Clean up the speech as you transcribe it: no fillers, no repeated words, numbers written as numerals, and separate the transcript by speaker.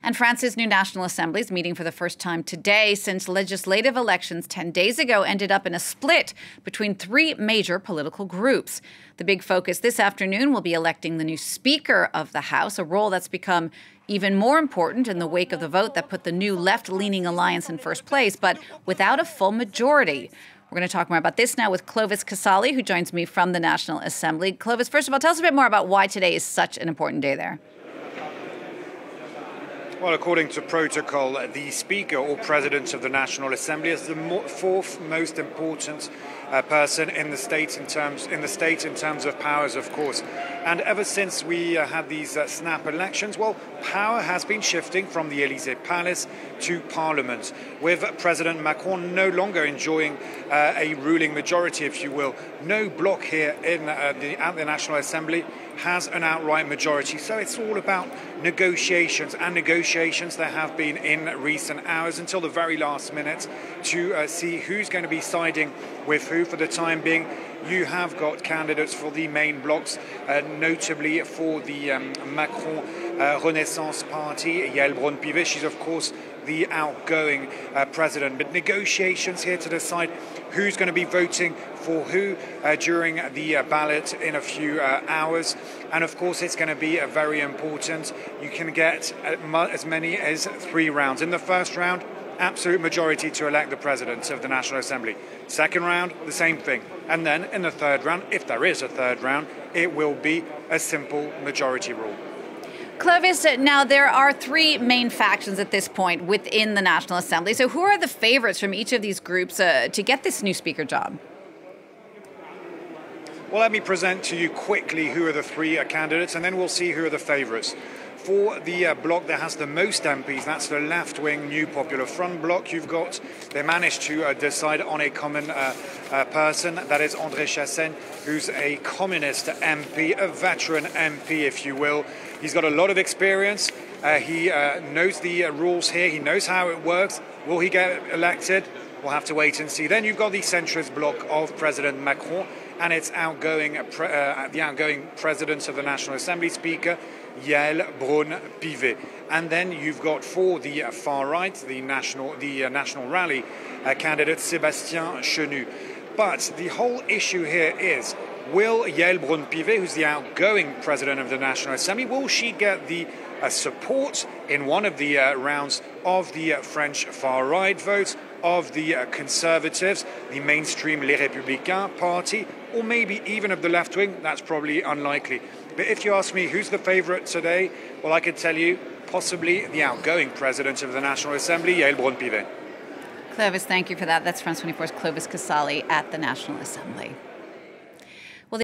Speaker 1: And France's new National Assembly is meeting for the first time today since legislative elections 10 days ago ended up in a split between three major political groups. The big focus this afternoon will be electing the new Speaker of the House, a role that's become even more important in the wake of the vote that put the new left-leaning alliance in first place, but without a full majority. We're going to talk more about this now with Clovis Casali, who joins me from the National Assembly. Clovis, first of all, tell us a bit more about why today is such an important day there.
Speaker 2: Well, according to protocol, the Speaker or President of the National Assembly is the fourth most important person in the state in terms of powers, of course. And ever since we had these snap elections, well, power has been shifting from the Élysée Palace to Parliament, with President Macron no longer enjoying a ruling majority, if you will. No bloc here at the National Assembly has an outright majority. So it's all about negotiations, and negotiations there have been in recent hours until the very last minute to see who's going to be siding with who. For the time being, you have got candidates for the main blocs, notably for the Macron Renaissance Party, Yael Braun-Pivet. She's, of course, the outgoing president. But negotiations here to decide who's going to be voting for who during the ballot in a few hours. And of course, it's going to be very important. You can get as many as 3 rounds. In the first round, absolute majority to elect the president of the National Assembly. Second round, the same thing. And then in the third round, if there is a third round, it will be a simple majority rule.
Speaker 1: Clovis, now there are 3 main factions at this point within the National Assembly. So who are the favorites from each of these groups to get this new speaker job?
Speaker 2: Well, let me present to you quickly who are the 3 candidates, and then we'll see who are the favorites. For the bloc that has the most MPs, that's the left-wing New Popular Front bloc. They managed to decide on a common person, that is André Chassaigne, who's a communist MP, a veteran MP, if you will. He's got a lot of experience. He knows the rules here. He knows how it works. Will he get elected? We'll have to wait and see. Then you've got the centrist bloc of President Macron and its the outgoing President of the National Assembly, Speaker Yael Braun-Pivet. And then you've got for the far right, the National Rally candidate Sébastien Chenu. But the whole issue here is, will Yael Braun-Pivet, who's the outgoing President of the National Assembly, will she get the support in one of the rounds of the French far-right vote, of the Conservatives, the mainstream Les Républicains party, or maybe even of the left-wing? That's probably unlikely. But if you ask me who's the favourite today, well, I could tell you possibly the outgoing President of the National Assembly, Yael Braun-Pivet.
Speaker 1: Clovis, thank you for that. That's France 24's Clovis Casali at the National Assembly.